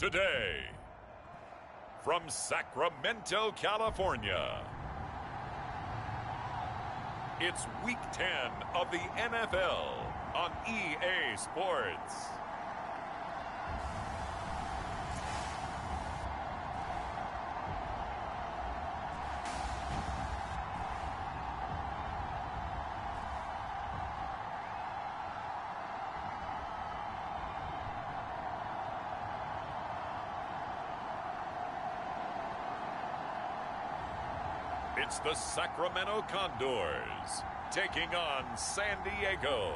today. From Sacramento, California, it's Week 10 of the NFL on EA Sports. It's the Sacramento Condors taking on San Diego.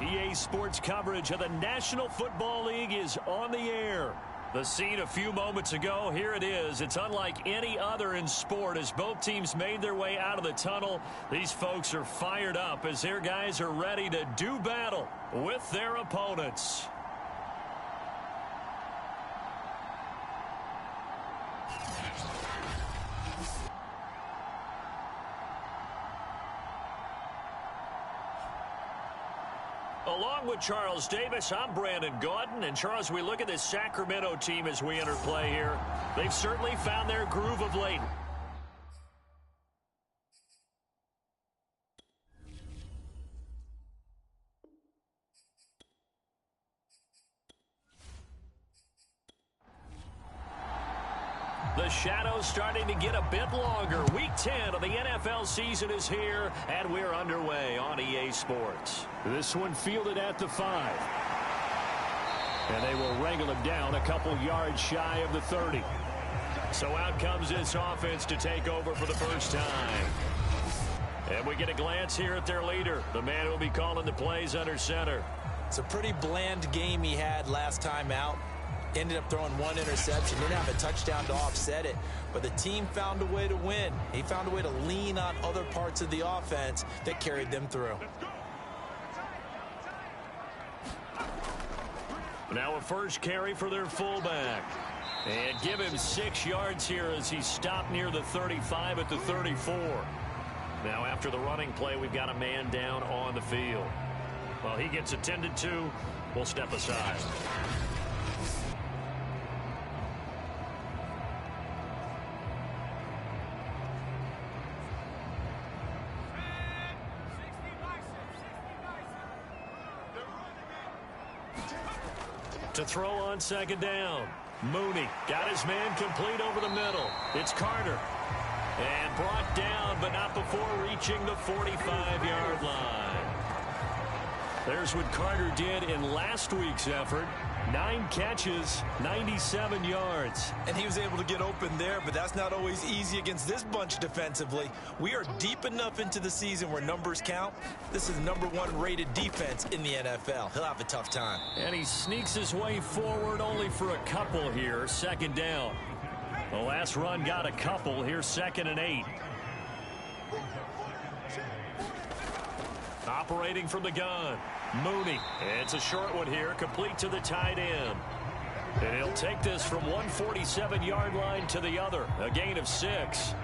EA Sports coverage of the National Football League is on the air. The scene a few moments ago, here it is. It's unlike any other in sport as both teams made their way out of the tunnel. These folks are fired up as their guys are ready to do battle with their opponents. Along with Charles Davis, I'm Brandon Gaudin. And Charles, we look at this Sacramento team as we enter play here. They've certainly found their groove of late. The shadow's starting to get a bit longer. Week 10 of the NFL season is here, and we're underway on EA Sports. This one fielded at the 5. And they will wrangle him down a couple yards shy of the 30. So out comes this offense to take over for the first time. And we get a glance here at their leader, the man who will be calling the plays under center. It's a pretty bland game he had last time out. Ended up throwing one interception. Didn't have a touchdown to offset it. But the team found a way to win. He found a way to lean on other parts of the offense that carried them through. Now a first carry for their fullback. And give him 6 yards here as he stopped near the 35 at the 34. Now after the running play, we've got a man down on the field. Well, he gets attended to. We'll step aside. To throw on second down. Mooney got his man complete over the middle. It's Carter. And brought down, but not before reaching the 45-yard line. There's what Carter did in last week's effort. 9 catches, 97 yards. And he was able to get open there, but that's not always easy against this bunch defensively. We are deep enough into the season where numbers count. This is #1 rated defense in the NFL. He'll have a tough time. And he sneaks his way forward only for a couple here. Second down. The last run got a couple. Here's 2nd and 8. Operating from the gun. Mooney. It's a short one here, complete to the tight end. And he'll take this from 147-yard line to the other, a gain of 6.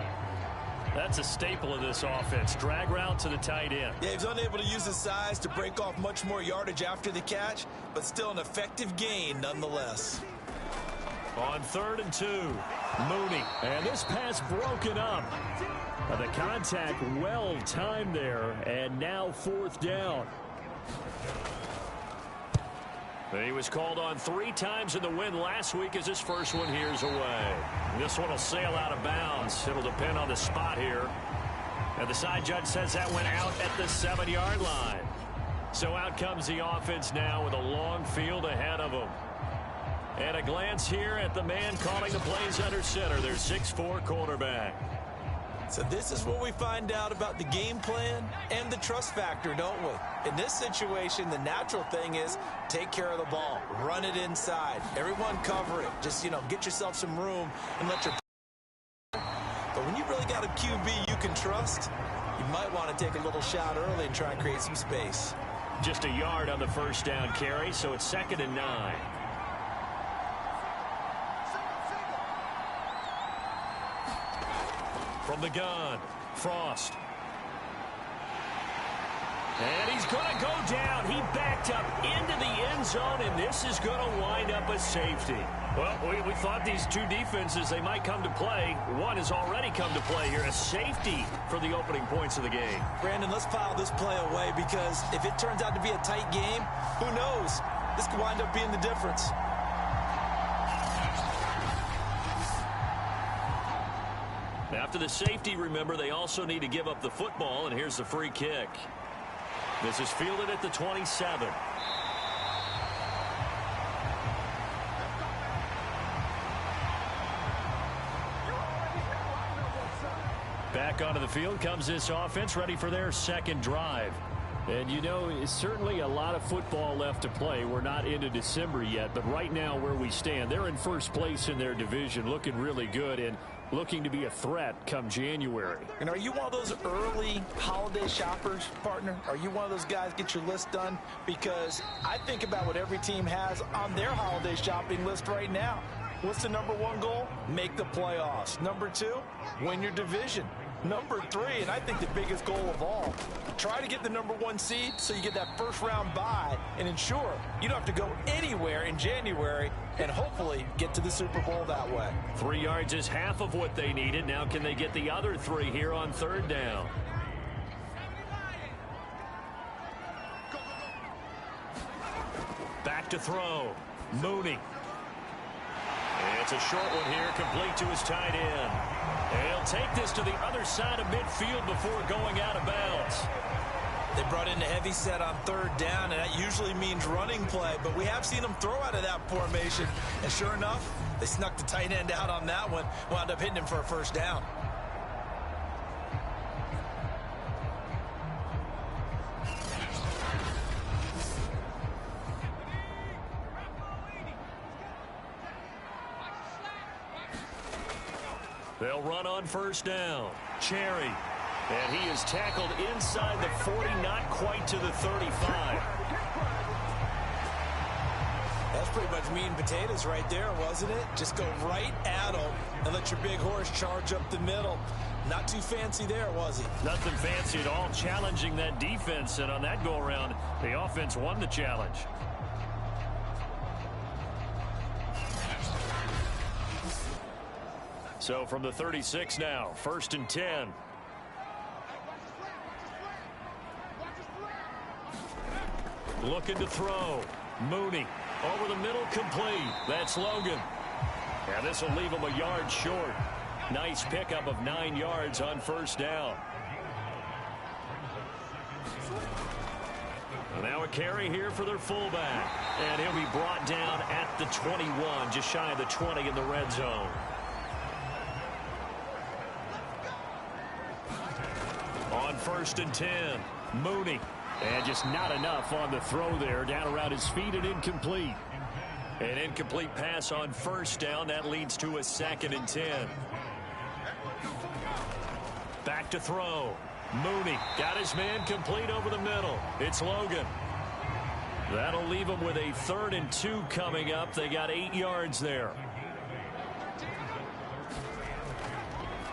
That's a staple of this offense, drag route to the tight end. Yeah, he's unable to use his size to break off much more yardage after the catch, but still an effective gain nonetheless. On 3rd and 2, Mooney. And this pass broken up. The contact well timed there, and now 4th down. He was called on 3 times in the win last week as his first one here's away. This one will sail out of bounds. It'll depend on the spot here. And the side judge says that went out at the 7-yard line. So out comes the offense now with a long field ahead of them. And a glance here at the man calling the plays under center, their 6'4" quarterback. So this is what we find out about the game plan and the trust factor, don't we? In this situation, the natural thing is take care of the ball, run it inside, everyone cover it. Just, get yourself some room and let your... But when you really got a QB you can trust, you might want to take a little shot early and try and create some space. Just a yard on the first down carry, so it's 2nd and 9. From the gun, Frost. And he's going to go down. He backed up into the end zone, and this is going to wind up a safety. Well, we thought these two defenses, they might come to play. One has already come to play here, a safety for the opening points of the game. Brandon, let's file this play away because if it turns out to be a tight game, who knows? This could wind up being the difference. After the safety, remember, they also need to give up the football, and here's the free kick. This is fielded at the 27. Back onto the field comes this offense, ready for their second drive. And, you know, it's certainly a lot of football left to play. We're not into December yet, but right now where we stand, they're in first place in their division, looking really good and looking to be a threat come January. And are you one of those early holiday shoppers, partner? Are you one of those guys get your list done? Because I think about what every team has on their holiday shopping list right now. What's the number one goal? Make the playoffs. Number two, win your division. Number three, and I think the biggest goal of all, try to get the number one seed so you get that first round bye and ensure you don't have to go anywhere in January and hopefully get to the Super Bowl that way. 3 yards is half of what they needed. Now can they get the other 3 here on third down? Back to throw. Mooney. It's a short one here, complete to his tight end. And he'll take this to the other side of midfield before going out of bounds. They brought in a heavy set on third down, and that usually means running play, but we have seen them throw out of that formation. And sure enough, they snuck the tight end out on that one, wound up hitting him for a first down. They'll run on first down. Cherry. And he is tackled inside the 40, not quite to the 35. That's pretty much meat and potatoes right there, wasn't it? Just go right at him and let your big horse charge up the middle. Not too fancy there, was he? Nothing fancy at all, challenging that defense. And on that go-around, the offense won the challenge. So from the 36 now, 1st and 10. Looking to throw. Mooney over the middle, complete. That's Logan. Yeah, this will leave him a yard short. Nice pickup of 9 yards on first down. Now a carry here for their fullback. And he'll be brought down at the 21, just shy of the 20 in the red zone. On 1st and 10, Mooney. And just not enough on the throw there. Down around his feet and incomplete. An incomplete pass on first down. That leads to a 2nd and 10. Back to throw. Mooney got his man complete over the middle. It's Logan. That'll leave him with a 3rd and 2 coming up. They got 8 yards there.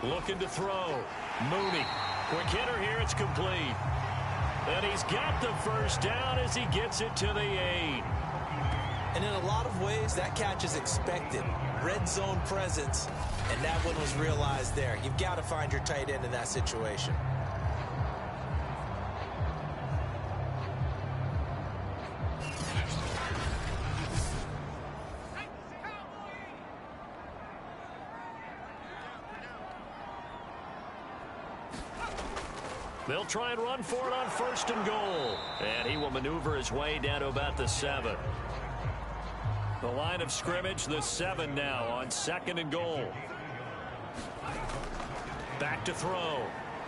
Looking to throw. Mooney. Quick hitter here. It's complete. And he's got the first down as he gets it to the 8. And in a lot of ways, that catch is expected. Red zone presence, and that one was realized there. You've got to find your tight end in that situation. They'll try and run for it on 1st and goal. And he will maneuver his way down to about the 7. The line of scrimmage, the 7 now on 2nd and goal. Back to throw.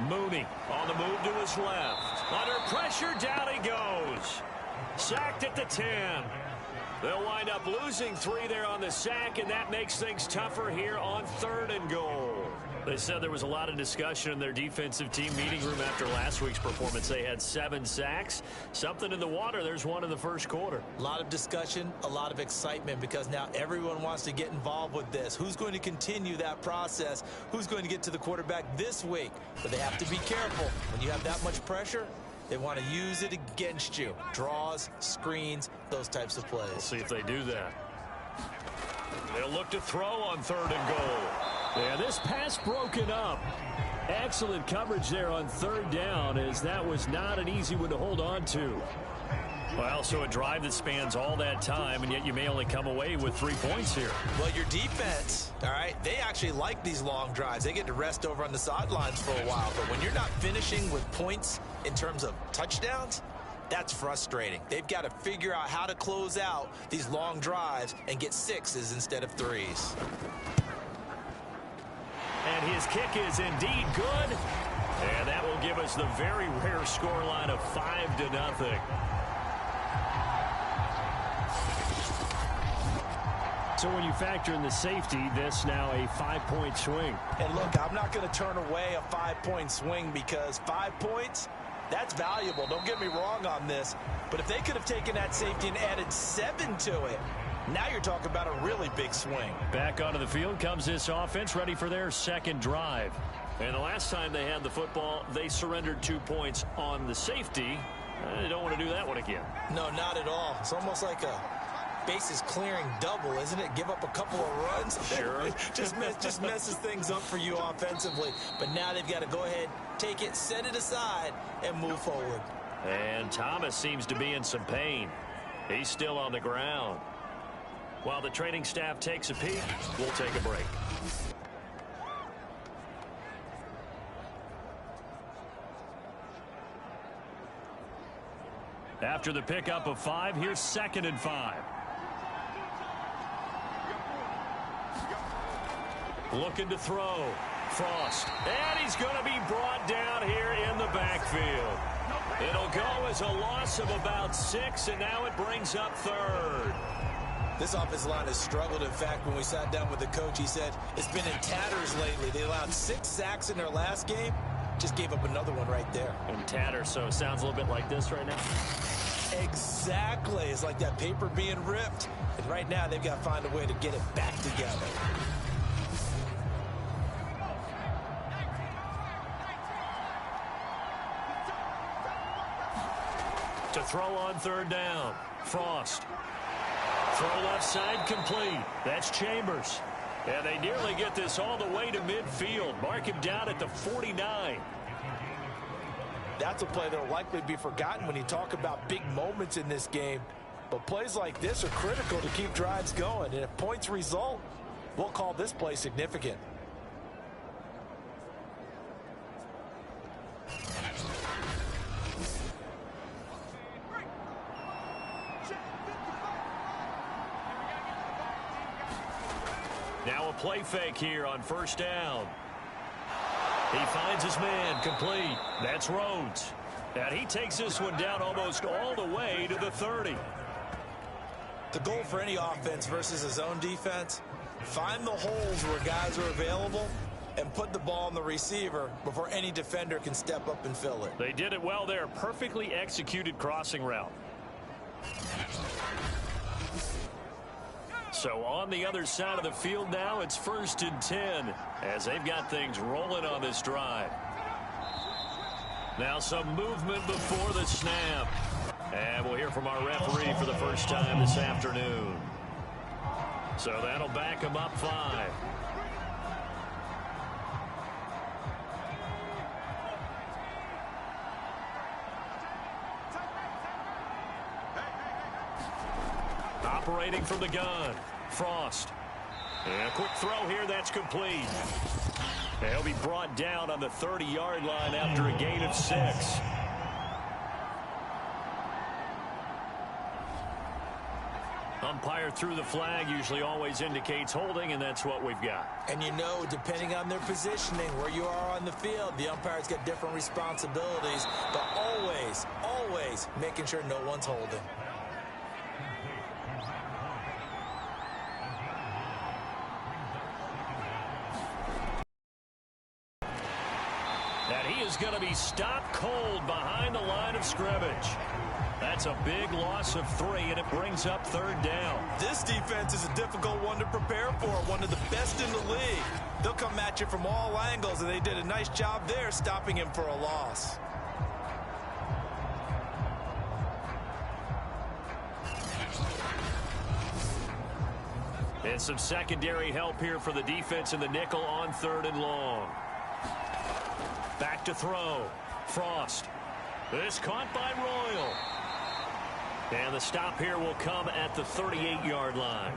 Mooney on the move to his left. Under pressure, down he goes. Sacked at the 10. They'll wind up losing 3 there on the sack, and that makes things tougher here on 3rd and goal. They said there was a lot of discussion in their defensive team meeting room after last week's performance. They had 7 sacks. Something in the water. There's one in the first quarter. A lot of discussion, a lot of excitement, because now everyone wants to get involved with this. Who's going to continue that process? Who's going to get to the quarterback this week? But they have to be careful. When you have that much pressure, They want to use it against you. Draws, screens, those types of plays. We'll see if they do that. They'll look to throw on 3rd and goal. Yeah, this pass broken up. Excellent coverage there on 3rd down, as that was not an easy one to hold on to. Well, so a drive that spans all that time, and yet you may only come away with 3 points here. Well, your defense, all right, they actually like these long drives. They get to rest over on the sidelines for a while. But when you're not finishing with points in terms of touchdowns, that's frustrating. They've got to figure out how to close out these long drives and get 6s instead of 3s. And his kick is indeed good. And that will give us the very rare scoreline of 5-0. So when you factor in the safety, this now a 5-point swing. And look, I'm not going to turn away a 5-point swing because 5 points, that's valuable. Don't get me wrong on this. But if they could have taken that safety and added 7 to it, now you're talking about a really big swing. Back onto the field comes this offense, ready for their 2nd drive. And the last time they had the football, they surrendered 2 points on the safety. They don't want to do that one again. No, not at all. It's almost like a bases clearing double, isn't it? Give up a couple of runs. Sure. just messes things up for you offensively. But now they've got to go ahead, take it, set it aside, and move forward. And Thomas seems to be in some pain. He's still on the ground. While the training staff takes a peek, we'll take a break. After the pickup of 5, here's 2nd and 5. Looking to throw. Frost. And he's going to be brought down here in the backfield. It'll go as a loss of about 6, and now it brings up 3rd. This offensive line has struggled. In fact, when we sat down with the coach, he said it's been in tatters lately. They allowed 6 sacks in their last game. Just gave up another one right there. In tatters, so it sounds a little bit like this right now. Exactly. It's like that paper being ripped. And right now, they've got to find a way to get it back together. To throw on 3rd down. Frost. Throw left side complete. That's Chambers. And they nearly get this all the way to midfield. Mark him down at the 49. That's a play that will likely be forgotten when you talk about big moments in this game. But plays like this are critical to keep drives going. And if points result, we'll call this play significant. Now a play fake here on 1st down. He finds his man complete. That's Rhodes. And he takes this one down almost all the way to the 30. The goal for any offense versus his own defense, find the holes where guys are available and put the ball on the receiver before any defender can step up and fill it. They did it well there. Perfectly executed crossing route. So on the other side of the field now, it's 1st and 10 as they've got things rolling on this drive. Now some movement before the snap. And we'll hear from our referee for the first time this afternoon. So that'll back them up 5. Operating from the gun, Frost. And a quick throw here, that's complete. And he'll be brought down on the 30-yard line after a gain of 6. Umpire threw the flag, usually always indicates holding, and that's what we've got. And you know, depending on their positioning, where you are on the field, the umpire's got different responsibilities, but always making sure no one's holding. And he is going to be stopped cold behind the line of scrimmage. That's a big loss of 3, and it brings up 3rd down. This defense is a difficult one to prepare for, one of the best in the league. They'll come at you from all angles, and they did a nice job there stopping him for a loss. And some secondary help here for the defense in the nickel on 3rd and long. Back to throw. Frost. This caught by Royal. And the stop here will come at the 38-yard line.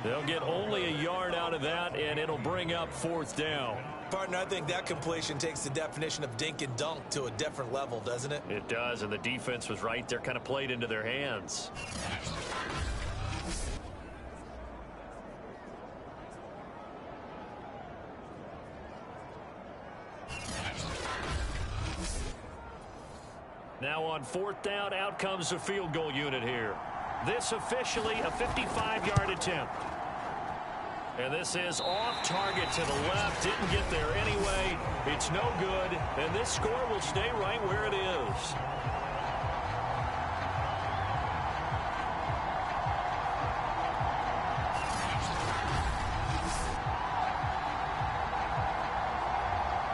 They'll get only a yard out of that, and it'll bring up 4th down. Partner, I think that completion takes the definition of dink and dunk to a different level, doesn't it? It does, and the defense was right there, kind of played into their hands. Now on 4th down, out comes the field goal unit here. This officially a 55-yard attempt. And this is off target to the left. Didn't get there anyway. It's no good. And this score will stay right where it is.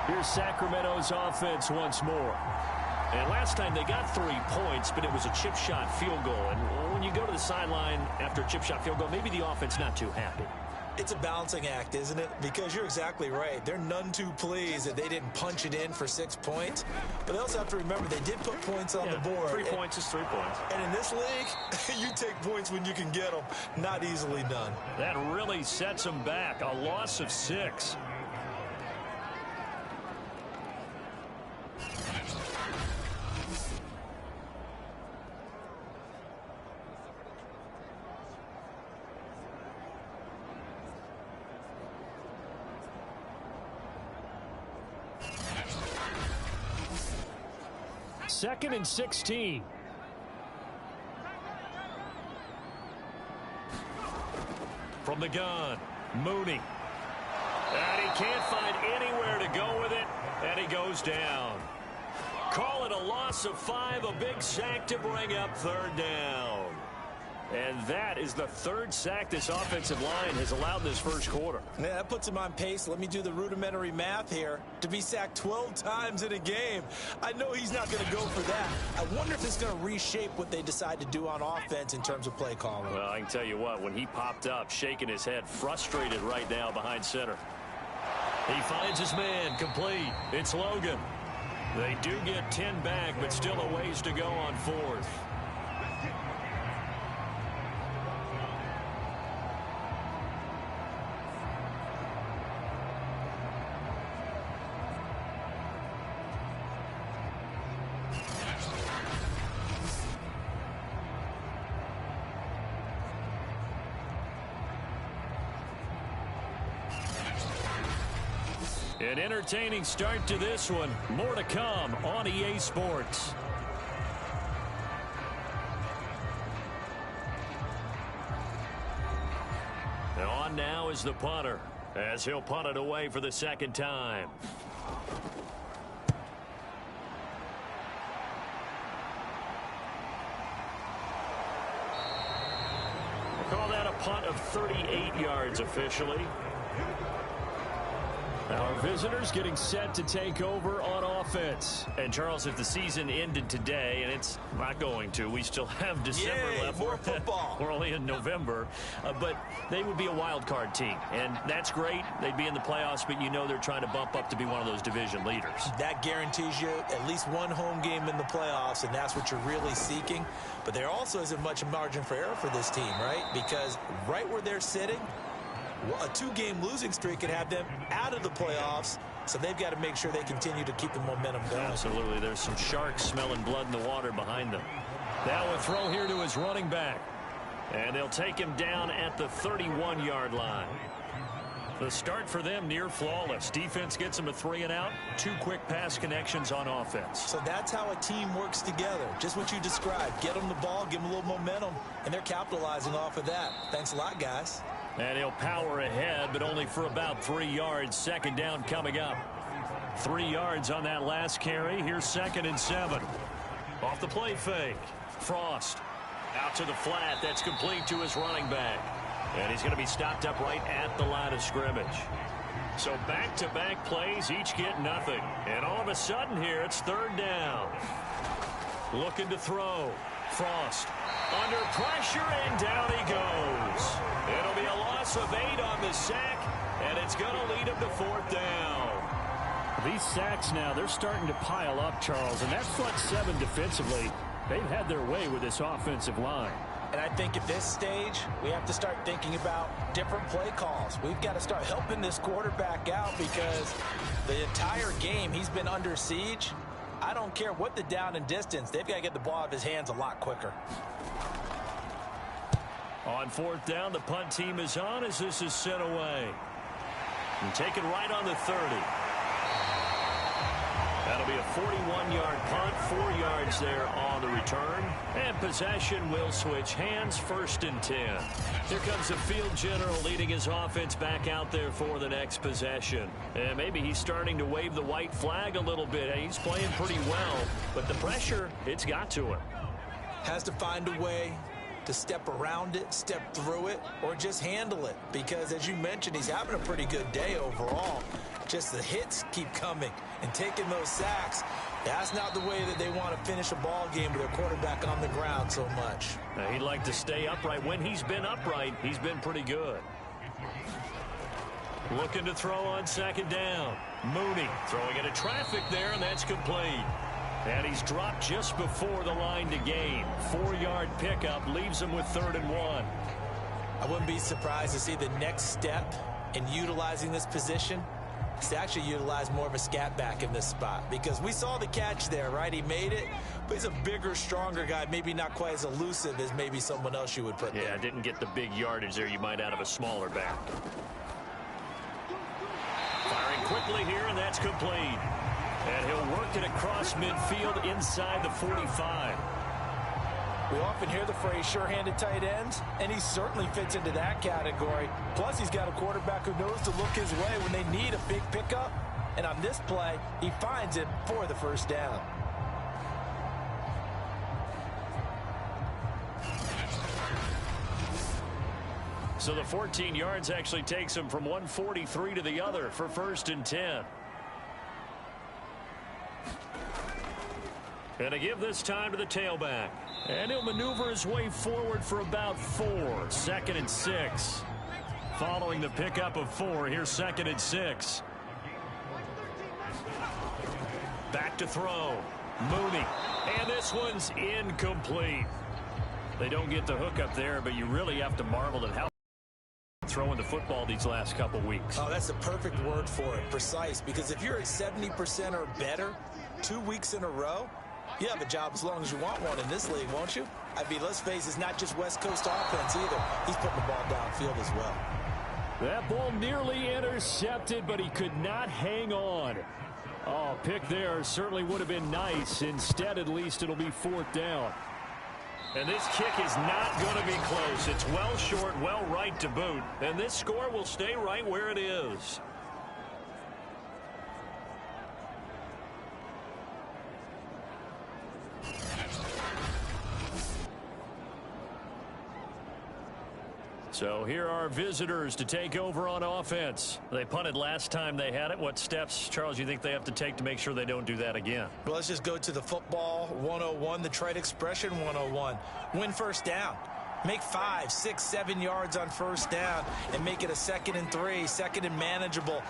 Here's Sacramento's offense once more. And last time they got 3 points, but it was a chip shot field goal. And when you go to the sideline after a chip shot field goal, maybe the offense not too happy. It's a balancing act, isn't it? Because you're exactly right. They're none too pleased that they didn't punch it in for 6 points. But they also have to remember they did put points on the board. 3 points is 3 points. And in this league, you take points when you can get them. Not easily done. That really sets them back. A loss of 6. Second and 16. From the gun, Mooney. And he can't find anywhere to go with it, and he goes down. Call it a loss of 5, a big sack to bring up 3rd down. And that is the 3rd sack this offensive line has allowed this first quarter. Yeah, that puts him on pace. Let me do the rudimentary math here. To be sacked 12 times in a game, I know he's not going to go for that. I wonder if it's going to reshape what they decide to do on offense in terms of play calling. Well, I can tell you what, when he popped up, shaking his head, frustrated right now behind center. He finds his man, complete. It's Logan. They do get 10 back, but still a ways to go on 4th. An entertaining start to this one. More to come on EA Sports. And on now is the punter, as he'll punt it away for the 2nd time. We'll call that a punt of 38 yards officially. Our visitors getting set to take over on offense. And, Charles, if the season ended today, and it's not going to, we still have December left. More football. We're only in November. But they would be a wild card team. And that's great. They'd be in the playoffs, but you know they're trying to bump up to be one of those division leaders. That guarantees you at least one home game in the playoffs, and that's what you're really seeking. But there also isn't much margin for error for this team, right? Because right where they're sitting, a 2-game losing streak could have them out of the playoffs, so they've got to make sure they continue to keep the momentum going. Absolutely. There's some sharks smelling blood in the water behind them. Now a throw here to his running back. And they'll take him down at the 31-yard line. The start for them near flawless. Defense gets them a 3 and out. 2 quick pass connections on offense. So that's how a team works together. Just what you described. Get them the ball, give them a little momentum, and they're capitalizing off of that. Thanks a lot, guys. And he'll power ahead, but only for about 3 yards. 2nd down coming up. 3 yards on that last carry. Here's 2nd and 7. Off the play fake. Frost out to the flat. That's complete to his running back. And he's going to be stopped up right at the line of scrimmage. So back-to-back plays, each get nothing. And all of a sudden here, it's 3rd down. Looking to throw. Frost under pressure, and down he goes. It'll be a loss of 8 on the sack, and it's going to lead him to 4th down. These sacks now, they're starting to pile up, Charles, and that front 7 defensively, they've had their way with this offensive line. And I think at this stage, we have to start thinking about different play calls. We've got to start helping this quarterback out because the entire game he's been under siege. I don't care what the down and distance. They've got to get the ball out of his hands a lot quicker. On 4th down, the punt team is on as this is sent away. And taken right on the 30. That'll be a 41-yard punt, 4 yards there on the return. And possession will switch hands, 1st and 10. Here comes the field general leading his offense back out there for the next possession. And maybe he's starting to wave the white flag a little bit. He's playing pretty well, but the pressure, it's got to him. Has to find a way to step around it, step through it, or just handle it. Because as you mentioned, he's having a pretty good day overall. Just the hits keep coming and taking those sacks. That's not the way that they want to finish a ball game with their quarterback on the ground so much. Now, he'd like to stay upright. When he's been upright, he's been pretty good. Looking to throw on 2nd down. Mooney throwing into traffic there, and that's complete. And he's dropped just before the line to gain. 4-yard pickup leaves him with 3rd and 1. I wouldn't be surprised to see the next step in utilizing this position is to actually utilize more of a scat back in this spot. Because we saw the catch there, right? He made it, but he's a bigger, stronger guy, maybe not quite as elusive as maybe someone else you would put there. Yeah, didn't get the big yardage there you might out of a smaller back. Firing quickly here, and that's complete. And he'll work it across midfield inside the 45. We often hear the phrase sure-handed tight ends, and he certainly fits into that category. Plus, he's got a quarterback who knows to look his way when they need a big pickup. And on this play, he finds it for the 1st down. So the 14 yards actually takes him from 143 to the other for 1st and 10. And to give this time to the tailback. And he'll maneuver his way forward for about 4. 2nd and 6. Following the pickup of 4, here's 2nd and 6. Back to throw. Mooney. And this one's incomplete. They don't get the hook up there, but you really have to marvel at how throwing the football these last couple weeks. Oh, that's the perfect word for it. Precise. Because if you're at 70% or better 2 weeks in a row, you have a job as long as you want one in this league, won't you? I mean, let's face it, it's not just West Coast offense either. He's putting the ball downfield as well. That ball nearly intercepted, but he could not hang on. Oh, pick there certainly would have been nice. Instead, at least, it'll be 4th down. And this kick is not going to be close. It's well short, well right to boot. And this score will stay right where it is. So here are visitors to take over on offense. They punted last time they had it. What steps, Charles, you think they have to take to make sure they don't do that again? Well, let's just go to the football 101, the trade expression 101. Win 1st down. Make 5, 6, 7 yards on 1st down and make it a 2nd and 3, 2nd and manageable.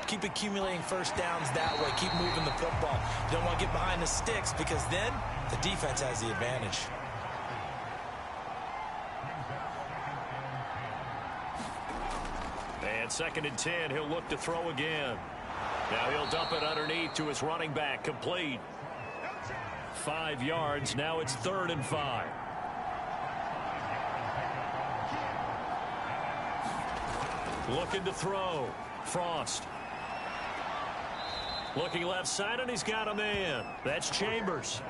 Keep accumulating 1st downs that way. Keep moving the football. You don't want to get behind the sticks because then the defense has the advantage. And 2nd and 10, he'll look to throw again. Now he'll dump it underneath to his running back, complete. 5 yards, now it's 3rd and 5. Looking to throw, Frost. Looking left side, and he's got a man. That's Chambers.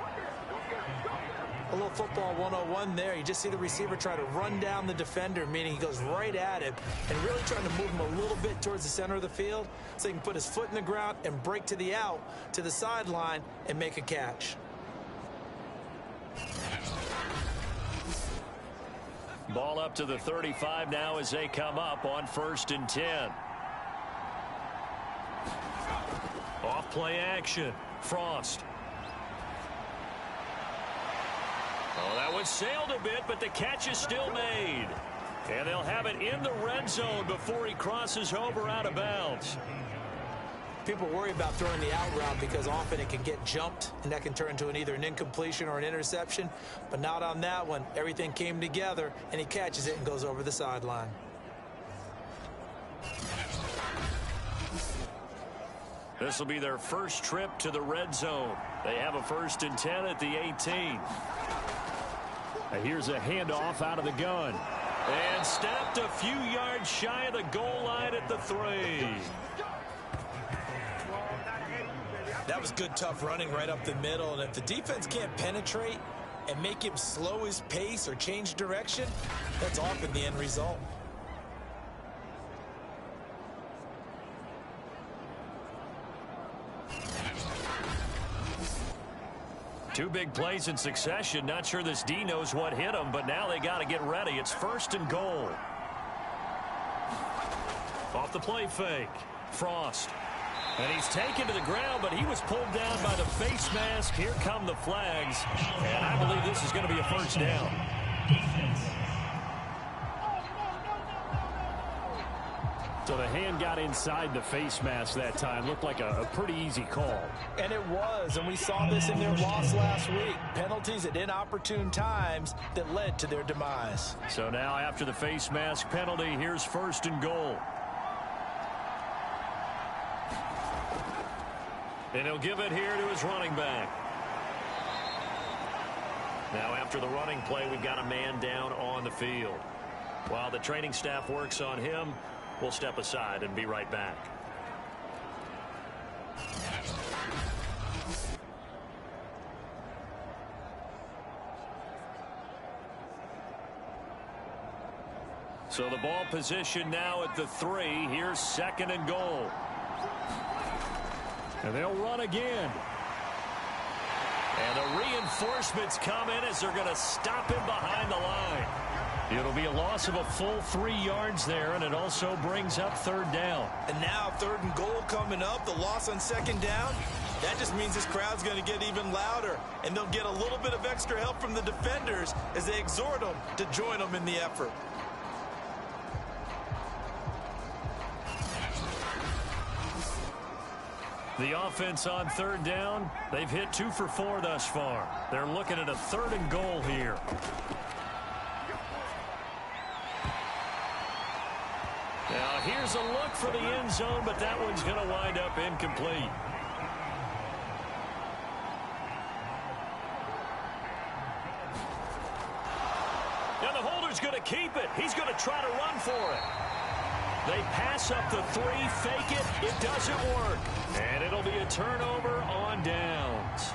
A little football 101 there. You just see the receiver try to run down the defender, meaning he goes right at him and really trying to move him a little bit towards the center of the field so he can put his foot in the ground and break to the out, to the sideline, and make a catch. Ball up to the 35 now as they come up on 1st and 10. Off play action. Frost. Oh, that one sailed a bit, but the catch is still made. And they'll have it in the red zone before he crosses over out of bounds. People worry about throwing the out route because often it can get jumped, and that can turn into either an incompletion or an interception. But not on that one. Everything came together, and he catches it and goes over the sideline. This will be their first trip to the red zone. They have a 1st and 10 at the 18. And here's a handoff out of the gun. And snapped a few yards shy of the goal line at the 3. That was good, tough running right up the middle. And if the defense can't penetrate and make him slow his pace or change direction, that's often the end result. Two big plays in succession. Not sure this D knows what hit him, but now they got to get ready. It's 1st and goal. Off the play fake. Frost. And he's taken to the ground, but he was pulled down by the face mask. Here come the flags. And I believe this is going to be a 1st down. So the hand got inside the face mask that time. Looked like a pretty easy call. And it was, and we saw this in their loss last week. Penalties at inopportune times that led to their demise. So now after the face mask penalty, here's 1st and goal. And he'll give it here to his running back. Now after the running play, we've got a man down on the field. While the training staff works on him, we'll step aside and be right back. So the ball position now at the 3. Here's 2nd and goal. And they'll run again. And the reinforcements come in as they're going to stop him behind the line. It'll be a loss of a full 3 yards there, and it also brings up 3rd down. And now 3rd and goal coming up, the loss on 2nd down. That just means this crowd's going to get even louder, and they'll get a little bit of extra help from the defenders as they exhort them to join them in the effort. The offense on 3rd down, they've hit 2 for 4 thus far. They're looking at a 3rd and goal here. Now here's a look for the end zone, but that one's going to wind up incomplete. And the holder's going to keep it. He's going to try to run for it. They pass up the 3, fake it. It doesn't work. And it'll be a turnover on downs.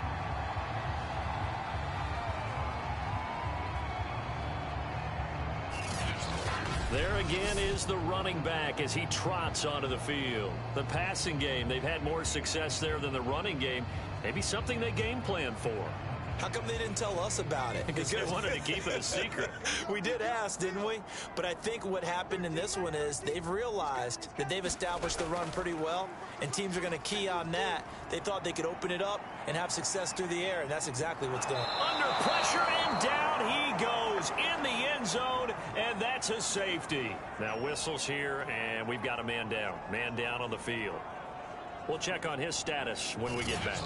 There again is the running back as he trots onto the field. The passing game, they've had more success there than the running game. Maybe something they game plan for. How come they didn't tell us about it? Because they wanted to keep it a secret. We did ask, didn't we? But I think what happened in this one is they've realized that they've established the run pretty well, and teams are going to key on that. They thought they could open it up and have success through the air, and that's exactly what's going on. Under pressure, and down he goes in the end zone, and that's a safety. Now whistles here, and we've got a man down. Man down on the field. We'll check on his status when we get back.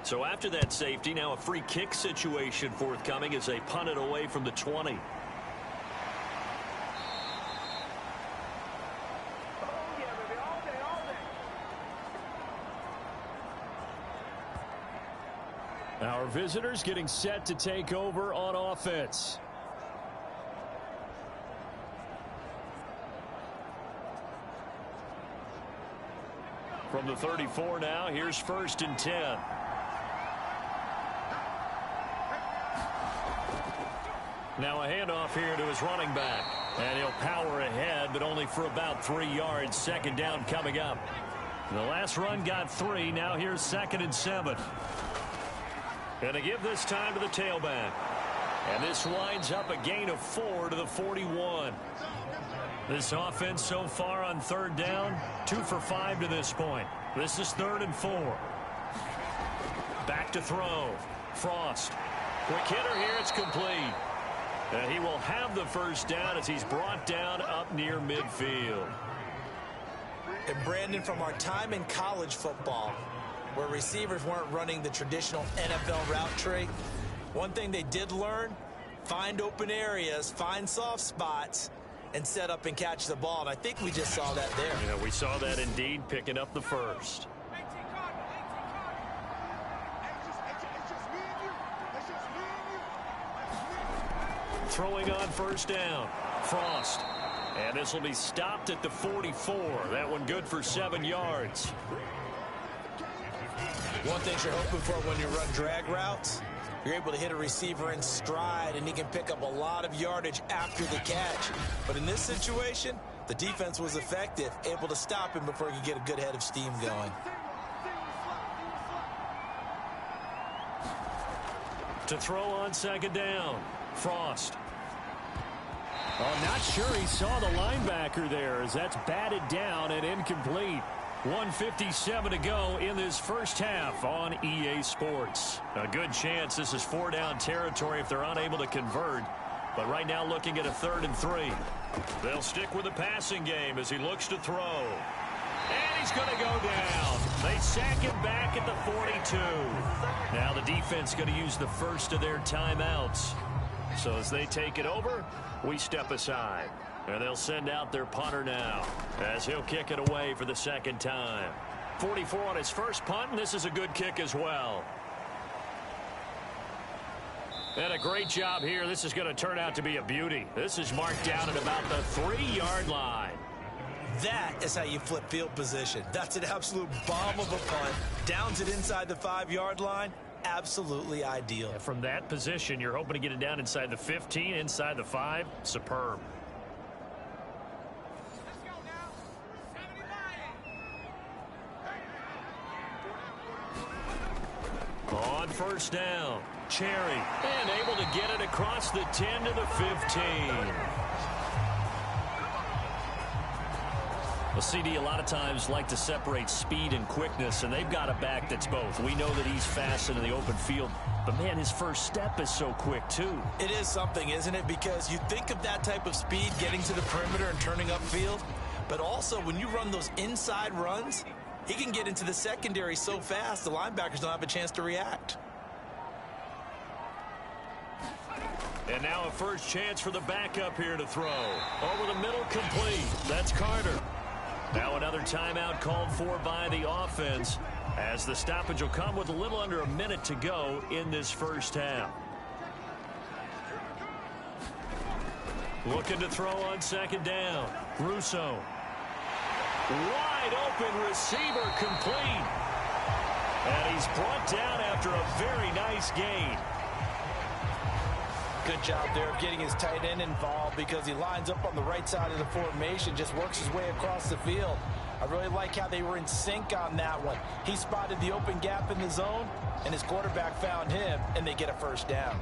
So after that safety, now a free kick situation forthcoming as they punt it away from the 20. Our visitors getting set to take over on offense. From the 34 now, here's 1st and 10. Now a handoff here to his running back. And he'll power ahead, but only for about 3 yards. 2nd down coming up. The last run got 3. Now here's 2nd and 7. Going to give this time to the tailback. And this winds up a gain of 4 to the 41. This offense so far on third down, 2 for 5 to this point. This is 3rd and 4. Back to throw. Frost. Quick hitter here. It's complete. And he will have the first down as he's brought down up near midfield. And Brandon, from our time in college football, where receivers weren't running the traditional NFL route tree, one thing they did learn, find open areas, find soft spots, and set up and catch the ball. And I think we just saw that there. Yeah, we saw that indeed, picking up the first. Throwing on first down. Frost. And this will be stopped at the 44. That one good for 7 yards. One thing you're hoping for when you run drag routes, you're able to hit a receiver in stride, and he can pick up a lot of yardage after the catch. But in this situation, the defense was effective, able to stop him before he could get a good head of steam going. To throw on second down. Frost. Oh, not sure he saw the linebacker there as that's batted down and incomplete. 1:57 to go in this first half on EA Sports. A good chance this is 4-down territory if they're unable to convert. But right now looking at a 3rd and 3. They'll stick with the passing game as he looks to throw. And he's going to go down. They sack him back at the 42. Now the defense going to use the first of their timeouts. So as they take it over, we step aside. And they'll send out their punter now as he'll kick it away for the second time. 44 on his first punt, and this is a good kick as well. And a great job here. This is going to turn out to be a beauty. This is marked down at about the 3-yard line. That is how you flip field position. That's an absolute bomb of a punt. Downs it inside the 5-yard line. Absolutely ideal. From that position, you're hoping to get it down inside the 15, inside the 5. Superb. On first down, Cherry, and able to get it across the 10 to the 15. Well, CD a lot of times like to separate speed and quickness, and they've got a back that's both. We know that he's fast in the open field, but, man, his first step is so quick, too. It is something, isn't it? Because you think of that type of speed getting to the perimeter and turning upfield, but also when you run those inside runs, he can get into the secondary so fast the linebackers don't have a chance to react. And now a first chance for the backup here to throw. Over the middle, complete. That's Carter. Now another timeout called for by the offense as the stoppage will come with a little under a minute to go in this first half. Looking to throw on second down. Russo. Wide open receiver, complete. And he's brought down after a very nice gain. Good job there of getting his tight end involved because he lines up on the right side of the formation, just works his way across the field. I really like how they were in sync on that one. He spotted the open gap in the zone, and his quarterback found him, and they get a first down.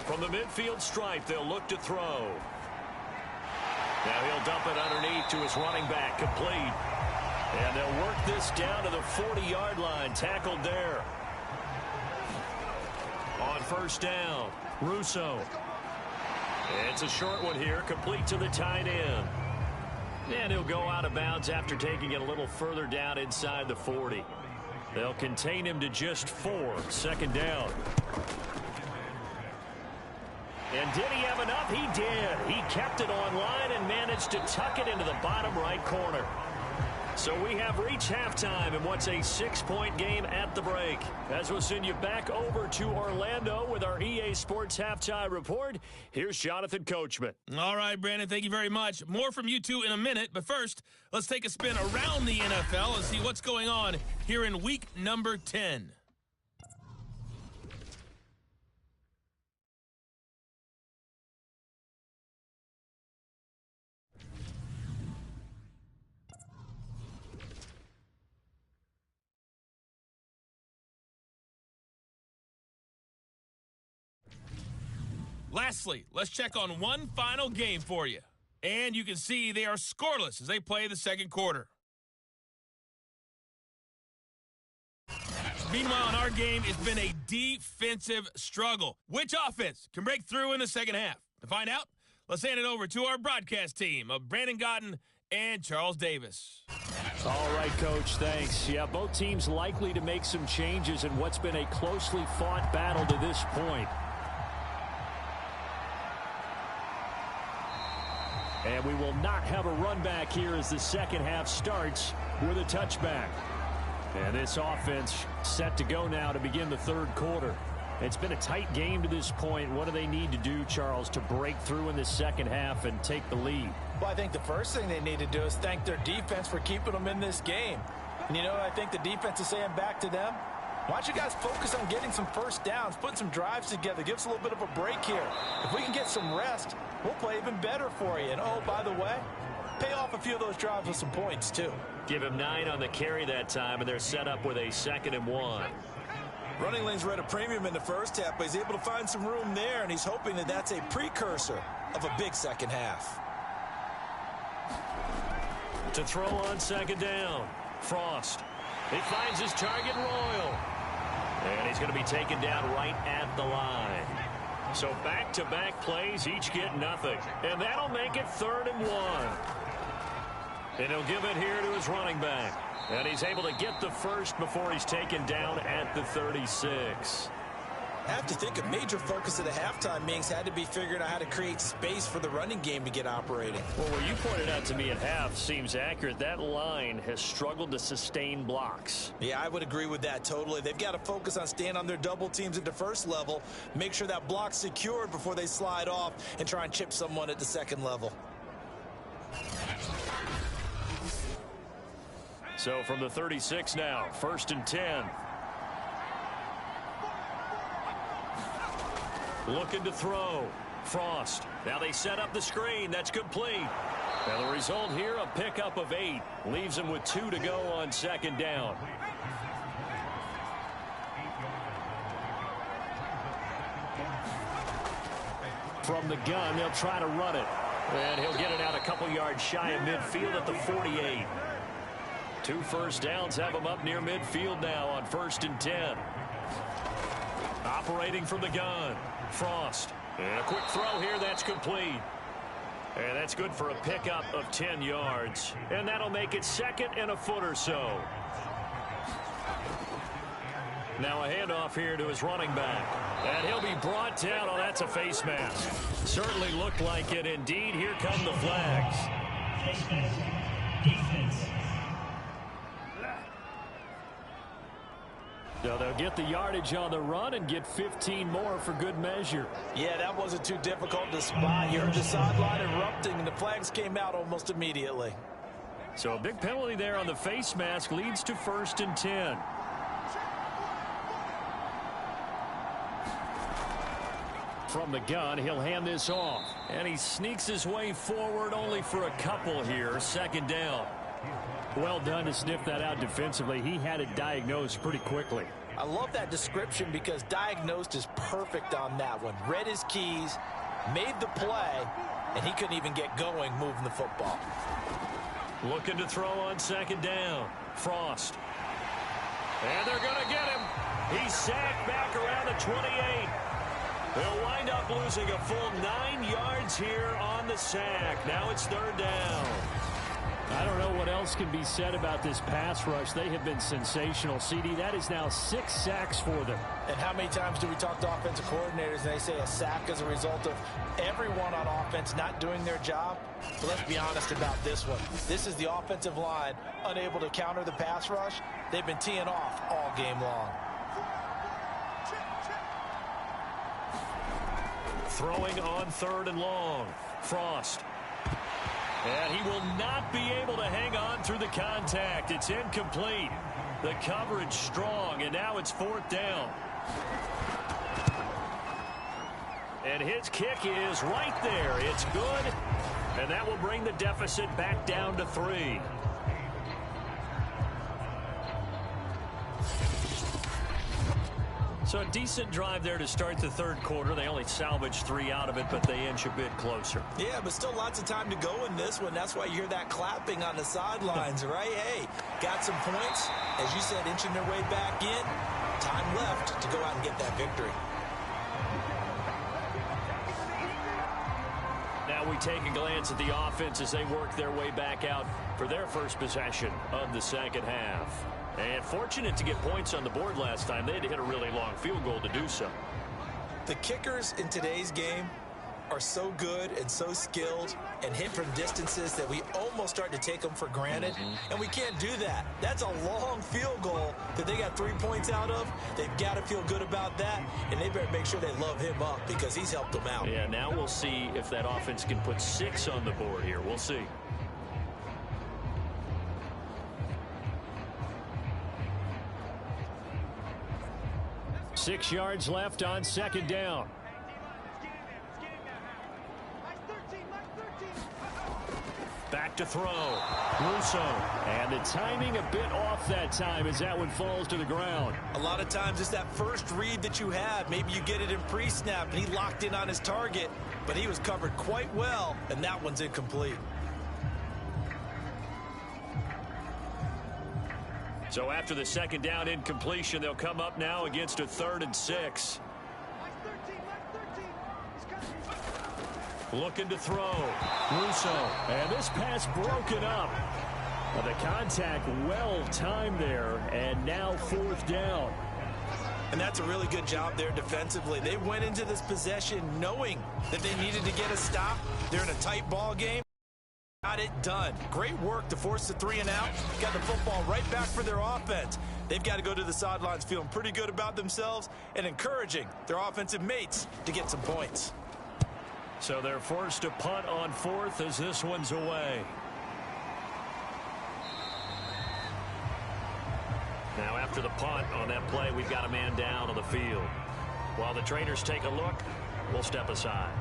From the midfield stripe, they'll look to throw. Now he'll dump it underneath to his running back, complete. And they'll work this down to the 40-yard line, tackled there. On first down, Russo. It's a short one here, complete to the tight end. And he'll go out of bounds after taking it a little further down inside the 40. They'll contain him to just 4, second down. And did he have enough? He did. He kept it online and managed to tuck it into the bottom right corner. So we have reached halftime in what's a 6-point game at the break. As we'll send you back over to Orlando with our EA Sports Halftime Report, here's Jonathan Coachman. All right, Brandon, thank you very much. More from you two in a minute, but first, let's take a spin around the NFL and see what's going on here in week number 10. Lastly, let's check on one final game for you. And you can see they are scoreless as they play the second quarter. Meanwhile, in our game, it's been a defensive struggle. Which offense can break through in the second half? To find out, let's hand it over to our broadcast team of Brandon Gotten and Charles Davis. All right, Coach, thanks. Yeah, both teams likely to make some changes in what's been a closely fought battle to this point. And we will not have a run back here as the second half starts with a touchback. And this offense set to go now to begin the third quarter. It's been a tight game to this point. What do they need to do, Charles, to break through in the second half and take the lead? Well, I think the first thing they need to do is thank their defense for keeping them in this game. And you know what I think the defense is saying back to them? Why don't you guys focus on getting some first downs, putting some drives together, give us a little bit of a break here. If we can get some rest, we'll play even better for you. And, oh, by the way, pay off a few of those drives with some points, too. Give him 9 on the carry that time, and they're set up with a 2nd and 1. Running lanes were at a premium in the first half, but he's able to find some room there, and he's hoping that that's a precursor of a big second half. To throw on 2nd down, Frost. He finds his target, Royal. And he's going to be taken down right at the line. So back-to-back plays, each get nothing. And that'll make it 3rd and 1. And he'll give it here to his running back. And he's able to get the first before he's taken down at the 36. I have to think a major focus of the halftime meetings had to be figuring out how to create space for the running game to get operating. Well, what you pointed out to me at half seems accurate. That line has struggled to sustain blocks. Yeah, I would agree with that totally. They've got to focus on staying on their double teams at the first level, make sure that block's secured before they slide off and try and chip someone at the second level. So from the 36 now, 1st and 10. Looking to throw. Frost. Now they set up the screen. That's complete. And the result here, a pickup of 8. Leaves him with 2 to go on 2nd down. From the gun, they'll try to run it. And he'll get it out a couple yards shy of midfield at the 48. 2 first downs have him up near midfield now on 1st and 10. Operating from the gun. Frost. And a quick throw here. That's complete. And that's good for a pickup of 10 yards. And that'll make it 2nd and a foot or so. Now a handoff here to his running back. And he'll be brought down. Oh, that's a face mask. Certainly looked like it. Indeed, here come the flags. Defense. So they'll get the yardage on the run and get 15 more for good measure. Yeah, that wasn't too difficult to spot. You heard the sideline erupting, and the flags came out almost immediately. So a big penalty there on the face mask leads to 1st and 10. From the gun, he'll hand this off. And he sneaks his way forward only for a couple here. 2nd down. Well done to sniff that out defensively. He had it diagnosed pretty quickly. I love that description because diagnosed is perfect on that one. Read his keys, made the play, and he couldn't even get going moving the football. Looking to throw on 2nd down. Frost. And they're going to get him. He's sacked back around the 28. They'll wind up losing a full 9 yards here on the sack. Now it's 3rd down. I don't know what else can be said about this pass rush. They have been sensational. CD, that is now 6 sacks for them. And how many times do we talk to offensive coordinators and they say a sack is a result of everyone on offense not doing their job? But let's be honest about this one. This is the offensive line unable to counter the pass rush. They've been teeing off all game long. Throwing on 3rd and long. Frost. And he will not be able to hang on through the contact. It's incomplete. The coverage strong, and now it's 4th down. And his kick is right there. It's good, and that will bring the deficit back down to 3. So a decent drive there to start the 3rd quarter. They only salvaged 3 out of it, but they inch a bit closer. Yeah, but still lots of time to go in this one. That's why you hear that clapping on the sidelines, right? Hey, got some points. As you said, inching their way back in. Time left to go out and get that victory. Now we take a glance at the offense as they work their way back out for their first possession of the 2nd half. And fortunate to get points on the board last time. They had to hit a really long field goal to do so. The kickers in today's game are so good and so skilled and hit from distances that we almost start to take them for granted. And we can't do that. That's a long field goal that they got 3 points out of. They've got to feel good about that, and they better make sure they love him up because he's helped them out. Yeah, now we'll see if that offense can put 6 on the board here. We'll see. Six yards left on 2nd down. Back to throw. Russo. And the timing a bit off that time as that one falls to the ground. A lot of times it's that first read that you have. Maybe you get it in pre-snap, and he locked in on his target, but he was covered quite well, and that one's incomplete. So after the 2nd down incompletion, they'll come up now against a 3rd and 6. Looking to throw. Russo. And this pass broken up. The contact well timed there, and now 4th down. And that's a really good job there defensively. They went into this possession knowing that they needed to get a stop. They're in a tight ball game. Got it done. Great work to force the 3 and out. Got the football right back for their offense. They've got to go to the sidelines feeling pretty good about themselves and encouraging their offensive mates to get some points. So they're forced to punt on 4th as this one's away. Now after the punt on that play, we've got a man down on the field. While the trainers take a look, we'll step aside.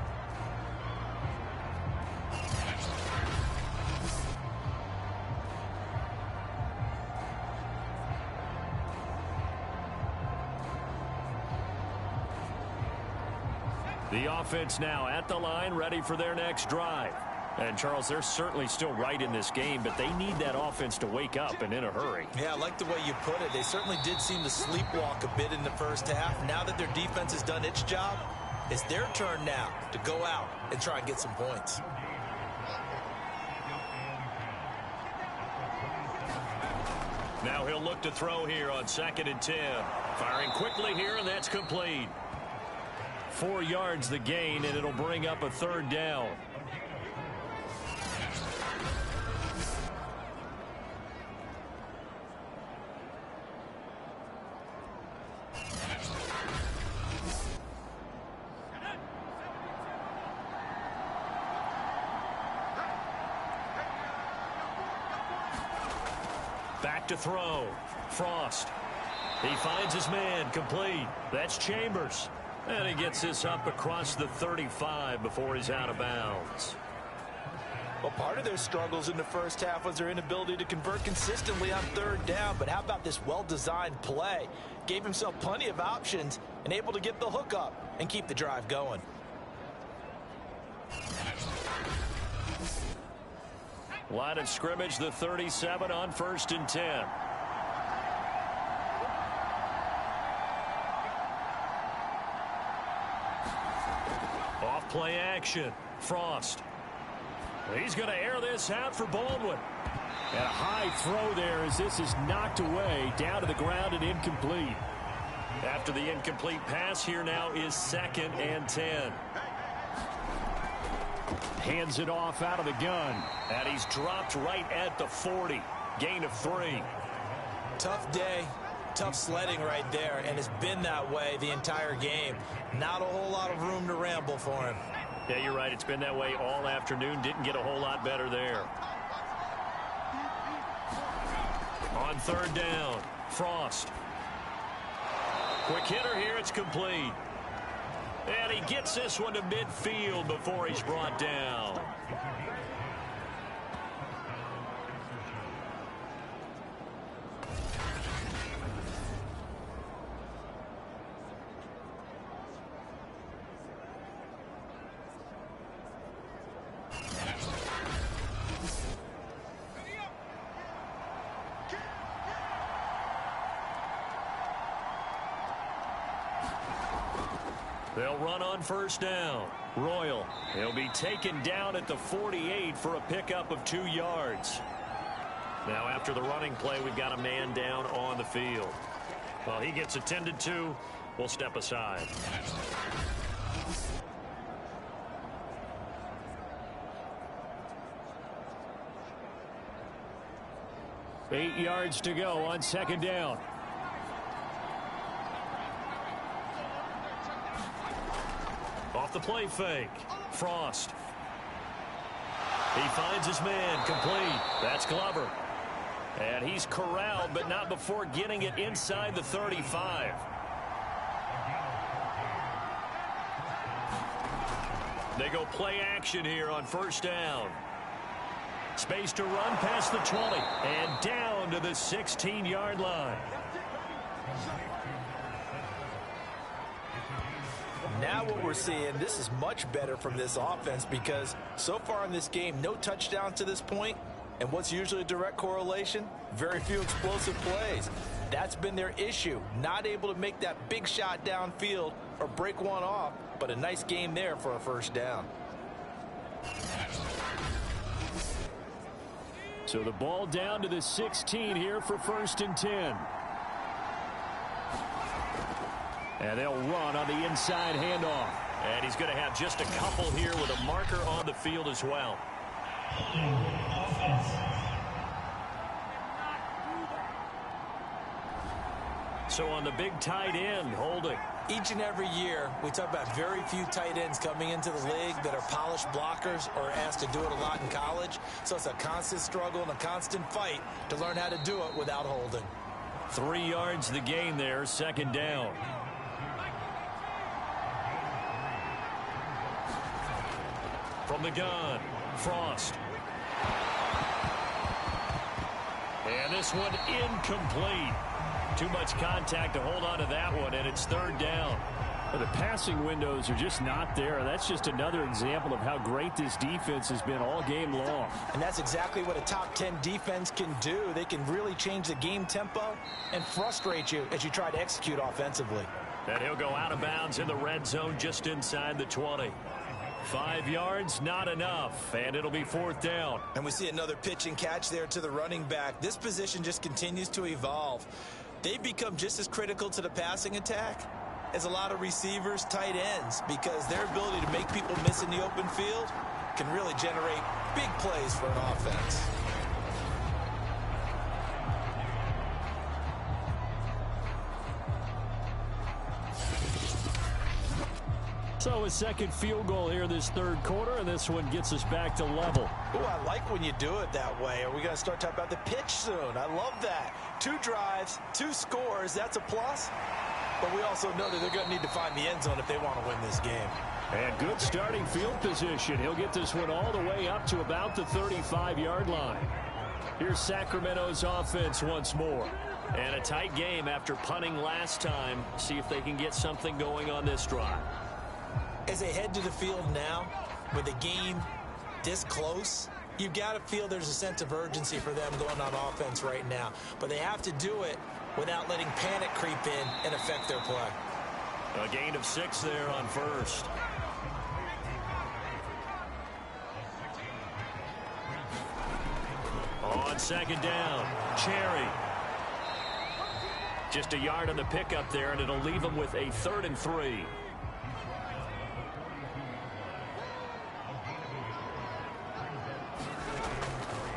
The offense now at the line, ready for their next drive. And, Charles, they're certainly still right in this game, but they need that offense to wake up and in a hurry. Yeah, I like the way you put it. They certainly did seem to sleepwalk a bit in the first half. Now that their defense has done its job, it's their turn now to go out and try and get some points. Now he'll look to throw here on 2nd and 10. Firing quickly here, and that's complete. 4 yards the gain, and it'll bring up a 3rd down. Back to throw. Frost. He finds his man. Complete. That's Chambers. And he gets this up across the 35 before he's out of bounds. Well, part of their struggles in the first half was their inability to convert consistently on 3rd down. But how about this well-designed play? Gave himself plenty of options and able to get the hook up and keep the drive going. Line of scrimmage, the 37 on 1st and 10. Off-play action. Frost. He's going to air this out for Baldwin. And a high throw there as this is knocked away, down to the ground and incomplete. After the incomplete pass, here now is 2nd and 10. Hands it off out of the gun. And he's dropped right at the 40. Gain of 3. Tough day, tough sledding right there, and it's been that way the entire game. Not a whole lot of room to ramble for him. Yeah, you're right. It's been that way all afternoon. Didn't get a whole lot better there. On 3rd down, Frost. Quick hitter here. It's complete. And he gets this one to midfield before he's brought down. They'll run on 1st down. Royal. He'll be taken down at the 48 for a pickup of 2 yards. Now after the running play, we've got a man down on the field. Well, he gets attended to. We'll step aside. Eight yards to go on 2nd down. Off the play fake. Frost. He finds his man. Complete. That's Glover. And he's corralled, but not before getting it inside the 35. They go play action here on 1st down. Space to run past the 20 and down to the 16-yard line. Now what we're seeing, this is much better from this offense because so far in this game, no touchdowns to this point. And what's usually a direct correlation? Very few explosive plays. That's been their issue. Not able to make that big shot downfield or break one off, but a nice game there for a 1st down. So the ball down to the 16 here for 1st and 10. And they'll run on the inside handoff. And he's going to have just a couple here with a marker on the field as well. So on the big tight end, holding. Each and every year, we talk about very few tight ends coming into the league that are polished blockers or asked to do it a lot in college. So it's a constant struggle and a constant fight to learn how to do it without holding. 3 yards the gain there, 2nd down. From the gun, Frost. And this one incomplete. Too much contact to hold on to that one, and it's 3rd down. Well, the passing windows are just not there. That's just another example of how great this defense has been all game long. And that's exactly what a top 10 defense can do. They can really change the game tempo and frustrate you as you try to execute offensively. And he'll go out of bounds in the red zone just inside the 20. 5 yards, not enough, and it'll be 4th down. And we see another pitch and catch there to the running back. This position just continues to evolve. They've become just as critical to the passing attack as a lot of receivers, tight ends, because their ability to make people miss in the open field can really generate big plays for an offense. So a second field goal here this 3rd quarter, and this one gets us back to level. Oh, I like when you do it that way. Are we going to start talking about the pitch soon? I love that. 2 drives, 2 scores, that's a plus. But we also know that they're going to need to find the end zone if they want to win this game. And good starting field position. He'll get this one all the way up to about the 35-yard line. Here's Sacramento's offense once more. And a tight game after punting last time. See if they can get something going on this drive. As they head to the field now, with the game this close, you've got to feel there's a sense of urgency for them going on offense right now. But they have to do it without letting panic creep in and affect their play. A gain of 6 there on 1st. On second down, Cherry. Just a yard on the pickup there, and it'll leave them with a 3rd and 3.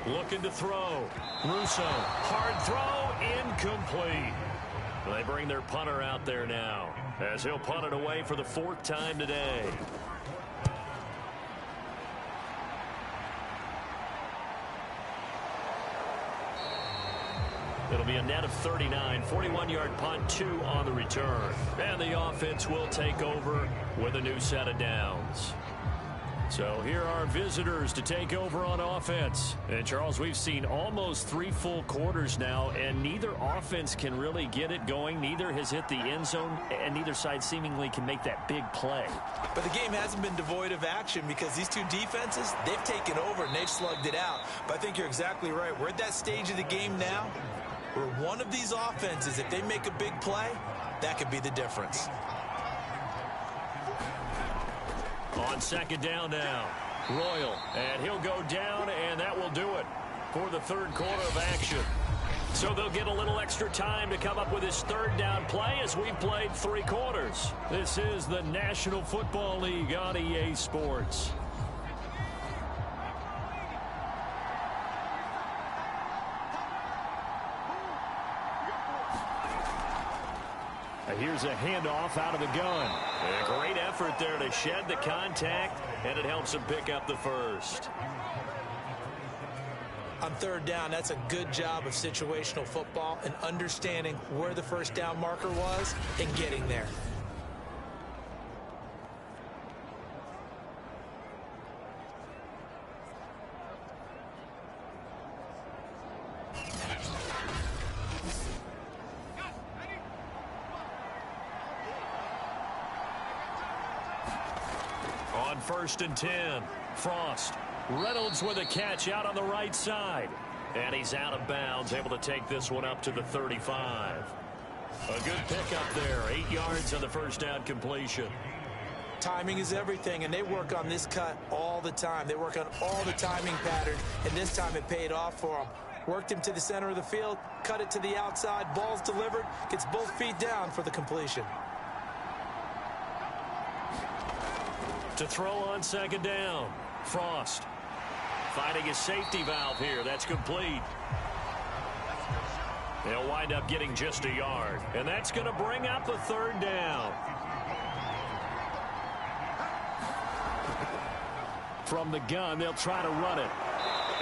Looking to throw. Russo. Hard throw. Incomplete. They bring their punter out there now, as he'll punt it away for the 4th time today. It'll be a net of 39, 41-yard punt, 2 on the return. And the offense will take over with a new set of downs. So here are visitors to take over on offense. And, Charles, we've seen almost 3 full quarters now, and neither offense can really get it going. Neither has hit the end zone, and neither side seemingly can make that big play. But the game hasn't been devoid of action because these two defenses, they've taken over and they've slugged it out. But I think you're exactly right. We're at that stage of the game now where one of these offenses, if they make a big play, that could be the difference. On second down now, Royal, and he'll go down, and that will do it for the 3rd quarter of action. So they'll get a little extra time to come up with his 3rd down play as we've played 3 quarters. This is the National Football League on EA Sports. Here's a handoff out of the gun. A great effort there to shed the contact, and it helps him pick up the 1st. On 3rd down, that's a good job of situational football and understanding where the 1st down marker was and getting there. On 1st and 10, Frost. Reynolds with a catch out on the right side. And he's out of bounds, able to take this one up to the 35. A good pickup there, 8 yards on the 1st down completion. Timing is everything, and they work on this cut all the time. They work on all the timing patterns, and this time it paid off for them. Worked him to the center of the field, cut it to the outside, ball's delivered, gets both feet down for the completion. To throw on second down, Frost finding his safety valve here. That's complete. They'll wind up getting just a yard, and that's going to bring up the 3rd down. From the gun, they'll try to run it,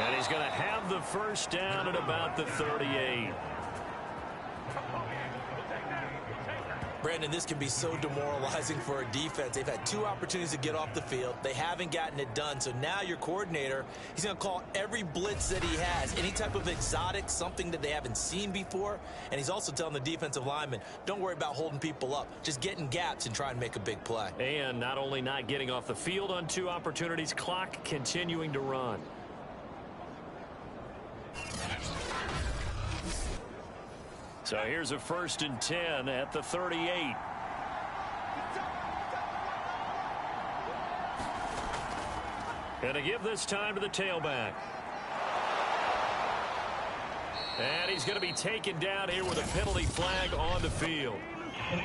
and he's going to have the 1st down at about the 38. Brandon, this can be so demoralizing for a defense. They've had 2 opportunities to get off the field. They haven't gotten it done. So now your coordinator, he's going to call every blitz that he has, any type of exotic, something that they haven't seen before. And he's also telling the defensive linemen, don't worry about holding people up. Just get in gaps and try and make a big play. And not only not getting off the field on 2 opportunities, clock continuing to run. So here's a 1st and 10 at the 38. And to give this time to the tailback. And he's going to be taken down here with a penalty flag on the field. I'm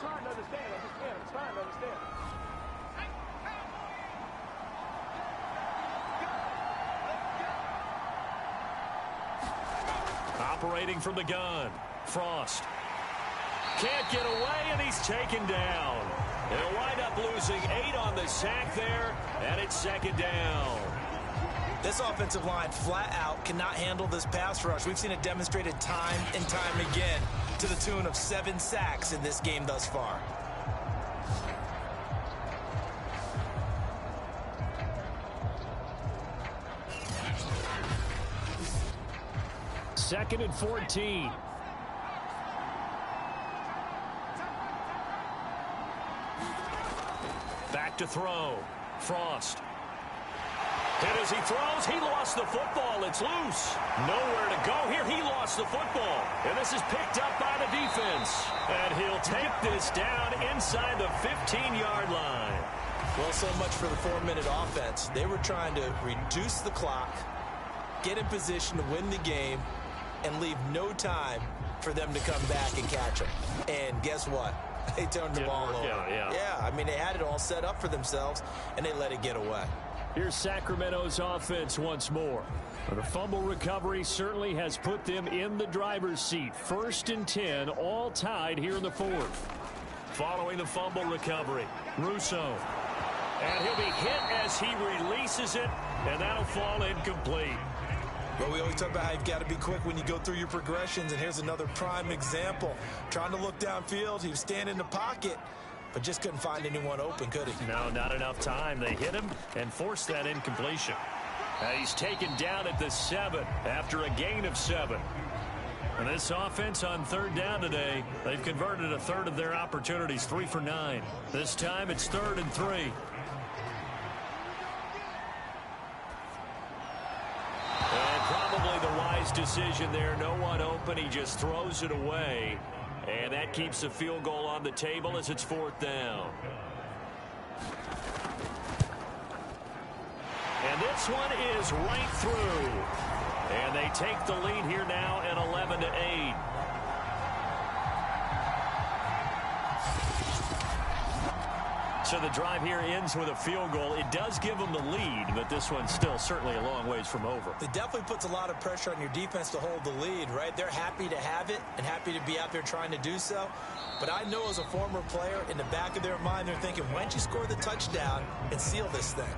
trying to understand. I'm trying to understand. Operating from the gun, Frost. Can't get away, and he's taken down. They'll wind up losing 8 on the sack there, and it's 2nd down. This offensive line flat out cannot handle this pass rush. We've seen it demonstrated time and time again to the tune of 7 sacks in this game thus far. Second and 14. Back to throw. Frost. And as he throws, he lost the football. It's loose. Nowhere to go here. He lost the football. And this is picked up by the defense. And he'll take this down inside the 15-yard line. Well, so much for the 4-minute offense. They were trying to reduce the clock, get in position to win the game, and leave no time for them to come back and catch them. And guess what? They turned the ball over. Yeah, I mean, they had it all set up for themselves, and they let it get away. Here's Sacramento's offense once more. The fumble recovery certainly has put them in the driver's seat. 1st and 10, all tied here in the 4th. Following the fumble recovery, Russo. And he'll be hit as he releases it, and that'll fall incomplete. Well, we always talk about how you've got to be quick when you go through your progressions, and here's another prime example. Trying to look downfield, he was standing in the pocket, but just couldn't find anyone open, could he? No, not enough time. They hit him and forced that incompletion. He's taken down at the 7 after a gain of 7. And this offense on 3rd down today, they've converted a third of their opportunities, 3 for 9. This time it's 3rd and 3. And probably the wise decision there. No one open. He just throws it away. And that keeps the field goal on the table as it's 4th down. And this one is right through. And they take the lead here now at 11-8. So the drive here ends with a field goal. It does give them the lead, but this one's still certainly a long ways from over. It definitely puts a lot of pressure on your defense to hold the lead, right? They're happy to have it and happy to be out there trying to do so. But I know as a former player, in the back of their mind, they're thinking, why don't you score the touchdown and seal this thing?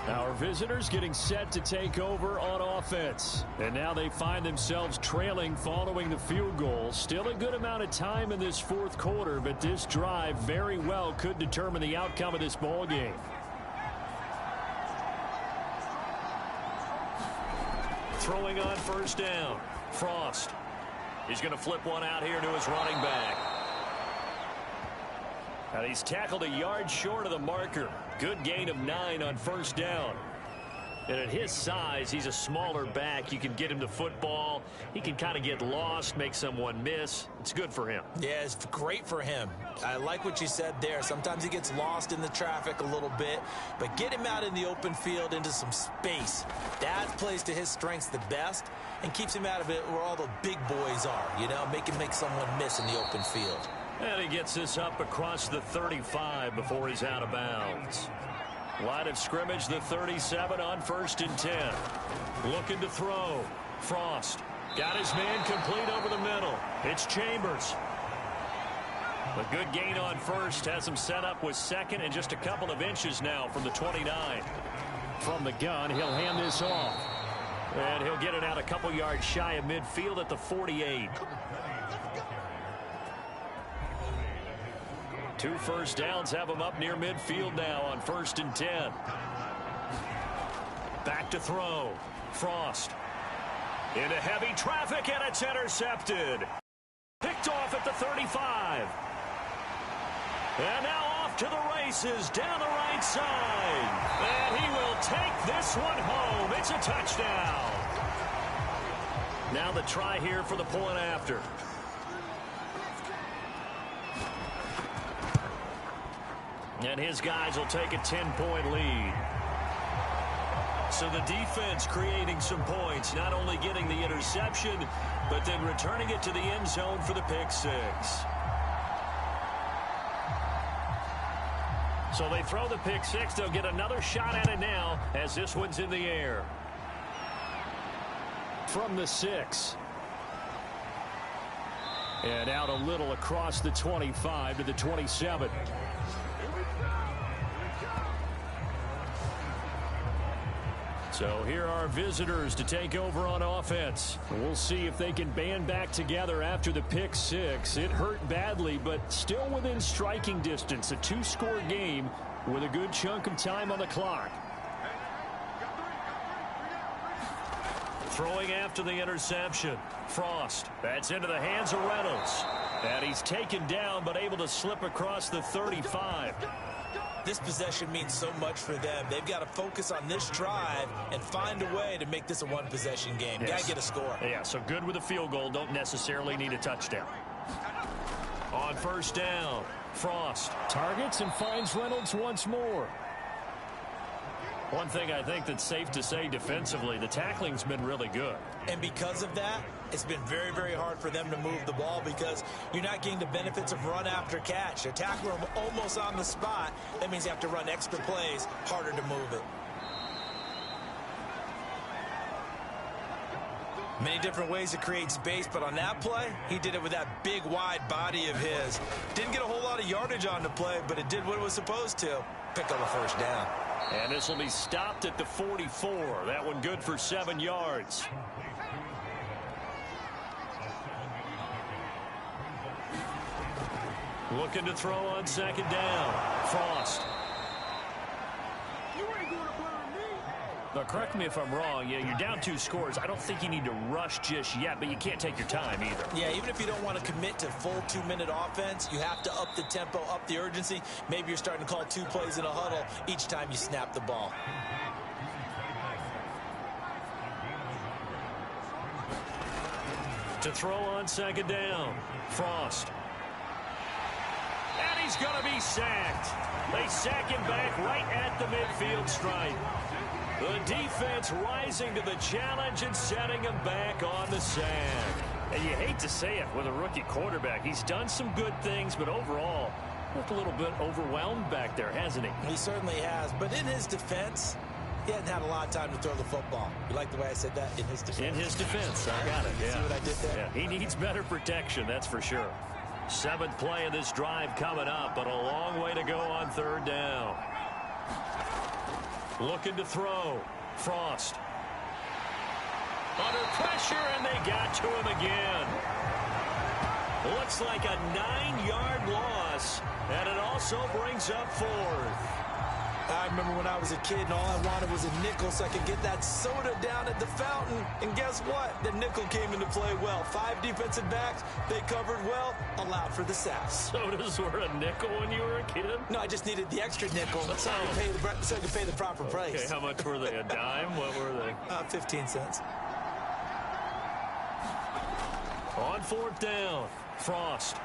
Our visitors getting set to take over on offense. And now they find themselves trailing following the field goal. Still a good amount of time in this 4th quarter, but this drive very well could determine the outcome of this ball game. Throwing on 1st down, Frost. He's going to flip one out here to his running back. And he's tackled a yard short of the marker. Good gain of 9 on 1st down. And at his size, he's a smaller back. You can get him the football. He can kind of get lost, make someone miss. It's good for him. Yeah, it's great for him. I like what you said there. Sometimes he gets lost in the traffic a little bit, but get him out in the open field into some space. That plays to his strengths the best and keeps him out of it where all the big boys are, you know, make him make someone miss in the open field. And he gets this up across the 35 before he's out of bounds. Line of scrimmage, the 37 on 1st and 10. Looking to throw. Frost got his man complete over the middle. It's Chambers. A good gain on 1st has him set up with 2nd and just a couple of inches now from the 29. From the gun, he'll hand this off. And he'll get it out a couple yards shy of midfield at the 48. 2 first downs have him up near midfield now on 1st and 10. Back to throw. Frost. Into heavy traffic, and it's intercepted. Picked off at the 35. And now off to the races down the right side. And he will take this one home. It's a touchdown. Now the try here for the point after. And his guys will take a 10-point lead. So the defense creating some points, not only getting the interception, but then returning it to the end zone for the pick 6. So they throw the pick 6. They'll get another shot at it now as this one's in the air. From the 6. And out a little across the 25 to the 27. So here are visitors to take over on offense. We'll see if they can band back together after the pick 6. It hurt badly, but still within striking distance. A 2-score game with a good chunk of time on the clock. Throwing after the interception. Frost. That's into the hands of Reynolds. And he's taken down, but able to slip across the 35. This possession means so much for them. They've got to focus on this drive and find a way to make this a one-possession game. Yes. Got to get a score. Yeah, so good with a field goal. Don't necessarily need a touchdown. On 1st down, Frost targets and finds Reynolds once more. One thing I think that's safe to say defensively, the tackling's been really good. And because of that, it's been very, very hard for them to move the ball because you're not getting the benefits of run after catch. They tackle them almost on the spot. That means you have to run extra plays, harder to move it. Many different ways to create space, but on that play, he did it with that big, wide body of his. Didn't get a whole lot of yardage on the play, but it did what it was supposed to. Pick up a first down. And this will be stopped at the 44. That one good for 7 yards. Looking to throw on second down. Frost. Now, correct me if I'm wrong. Yeah, you're down 2 scores. I don't think you need to rush just yet, but you can't take your time either. Yeah, even if you don't want to commit to full 2-minute offense, you have to up the tempo, up the urgency. Maybe you're starting to call 2 plays in a huddle each time you snap the ball. To throw on second down. Frost. And he's going to be sacked. They sack him back right at the midfield stripe. The defense rising to the challenge and setting him back on the sack. And you hate to say it with a rookie quarterback. He's done some good things, but overall, looked a little bit overwhelmed back there, hasn't he? He certainly has. But in his defense, he hadn't had a lot of time to throw the football. You like the way I said that? In his defense. In his defense. I got it. Yeah. See what I did there? Yeah, he needs better protection, that's for sure. 7th play of this drive coming up, but a long way to go on third down. Looking to throw. Frost. Under pressure, and they got to him again. Looks like a 9-yard loss, and it also brings up 4th. I remember when I was a kid and all I wanted was a nickel so I could get that soda down at the fountain. And guess what? The nickel came into play well. 5 defensive backs, they covered well, allowed for the sacks. Sodas were a nickel when you were a kid? No, I just needed the extra nickel so I could pay the proper price. Okay, how much were they? A dime? What were they? 15 cents. On 4th down, Frost.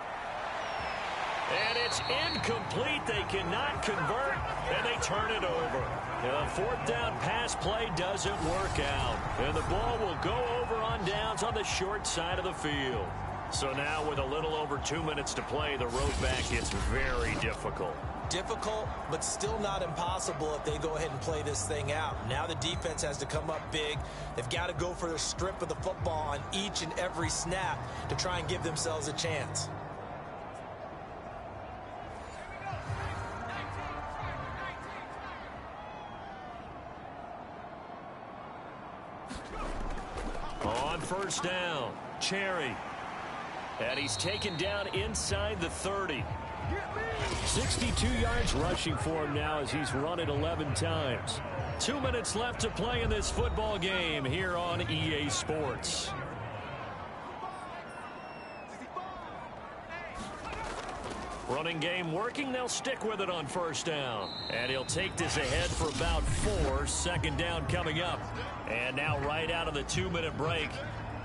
And it's incomplete. They cannot convert, and they turn it over. And the 4th down pass play doesn't work out. And the ball will go over on downs on the short side of the field. So now with a little over 2 minutes to play, the road back gets very difficult. Difficult, but still not impossible if they go ahead and play this thing out. Now the defense has to come up big. They've got to go for the strip of the football on each and every snap to try and give themselves a chance. On 1st down, Cherry. And he's taken down inside the 30. 62 yards rushing for him now as he's run it 11 times. 2 minutes left to play in this football game here on EA Sports. Running game working. They'll stick with it on 1st down. And he'll take this ahead for about 4. 2nd down coming up. And now right out of the 2-minute break,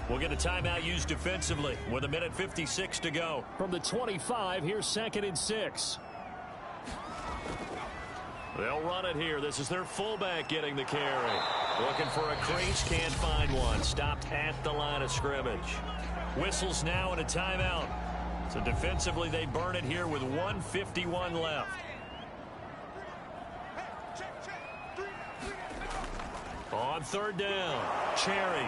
we'll get a timeout used defensively with 1:56 to go. From the 25, here's 2nd and 6. They'll run it here. This is their fullback getting the carry. Looking for a crease, can't find one. Stopped at the line of scrimmage. Whistles now and a timeout. So defensively, they burn it here with 1:51 left. On 3rd down, Cherry.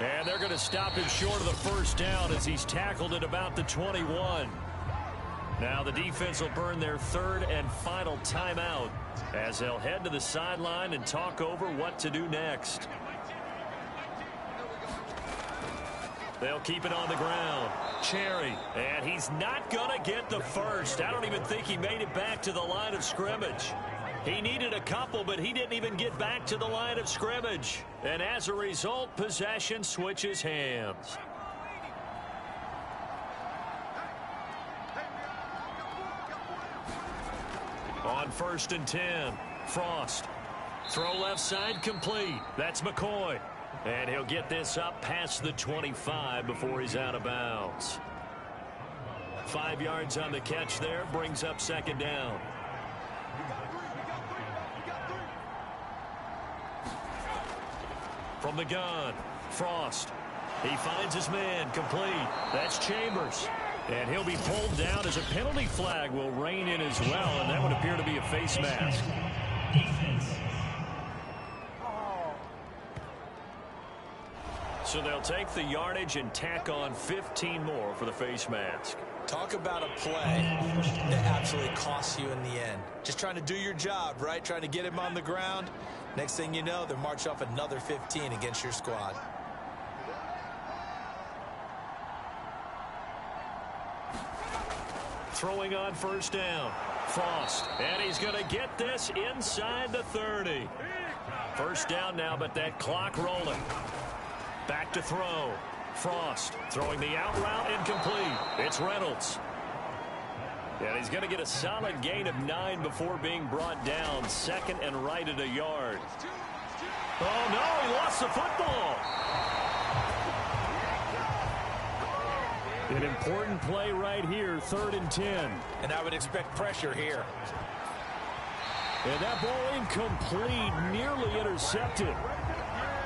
And they're going to stop him short of the 1st down as he's tackled at about the 21. Now the defense will burn their 3rd and final timeout as they'll head to the sideline and talk over what to do next. They'll keep it on the ground. Cherry. And he's not going to get the first. I don't even think he made it back to the line of scrimmage. He needed a couple, but he didn't even get back to the line of scrimmage. And as a result, possession switches hands. On 1st and 10, Frost. Throw left side complete. That's McCoy. And he'll get this up past the 25 before he's out of bounds. 5 yards on the catch there. Brings up second down. From the gun, Frost. He finds his man, complete. That's Chambers. And he'll be pulled down as a penalty flag will rein in as well, and that would appear to be a face mask. So they'll take the yardage and tack on 15 more for the face mask. Talk about a play that absolutely costs you in the end. Just trying to do your job, right? Trying to get him on the ground. Next thing you know, they're march off another 15 against your squad. Throwing on first down. Frost. And he's going to get this inside the 30. First down now, but that clock rolling. Back to throw. Frost throwing the out route, incomplete. It's Reynolds. And he's going to get a solid gain of 9 before being brought down. Second and right at a yard. Oh, no, he lost the football. An important play right here, 3rd and 10. And I would expect pressure here. And that ball incomplete, nearly intercepted.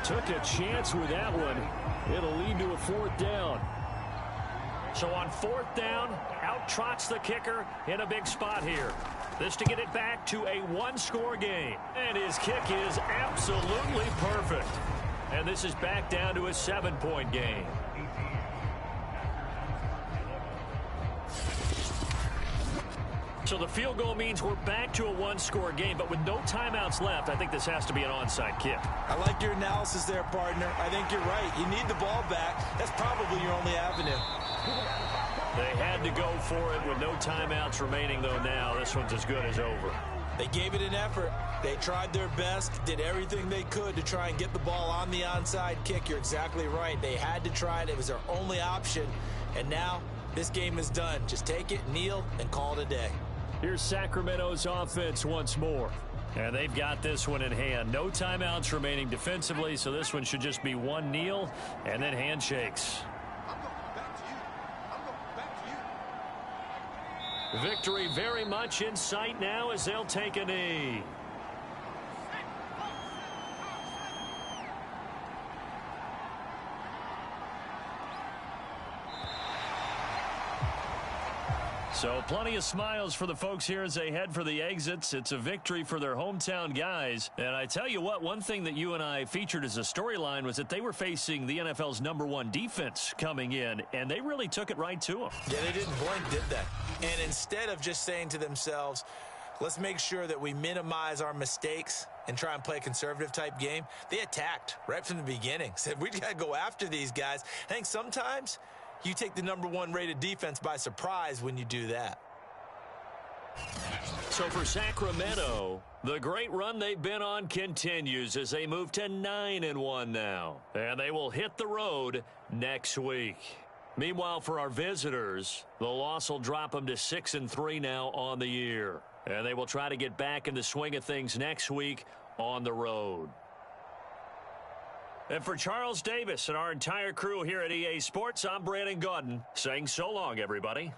Took a chance with that one. It'll lead to a 4th down. So on 4th down, out trots the kicker in a big spot here. This to get it back to a 1-score game. And his kick is absolutely perfect. And this is back down to a 7-point game. So the field goal means we're back to a 1-score game, but with no timeouts left, I think this has to be an onside kick. I like your analysis there, partner. I think you're right. You need the ball back. That's probably your only avenue. They had to go for it with no timeouts remaining, though, now. This one's as good as over. They gave it an effort. They tried their best, did everything they could to try and get the ball on the onside kick. You're exactly right. They had to try it. It was their only option. And now this game is done. Just take it, kneel, and call it a day. Here's Sacramento's offense once more. And they've got this one in hand. No timeouts remaining defensively, so this one should just be one kneel and then handshakes. Victory very much in sight now as they'll take a knee. So plenty of smiles for the folks here as they head for the exits. It's a victory for their hometown guys. And I tell you what, one thing that you and I featured as a storyline was that they were facing the NFL's #1 defense coming in, and they really took it right to them. Yeah, they didn't blink, did they? And instead of just saying to themselves, let's make sure that we minimize our mistakes and try and play a conservative type game, they attacked right from the beginning. Said, we got to go after these guys. I think sometimes you take the #1 rated defense by surprise when you do that. So for Sacramento, the great run they've been on continues as they move to 9-1 now. And they will hit the road next week. Meanwhile, for our visitors, the loss will drop them to 6-3 now on the year. And they will try to get back in the swing of things next week on the road. And for Charles Davis and our entire crew here at EA Sports, I'm Brandon Gaudin saying so long, everybody.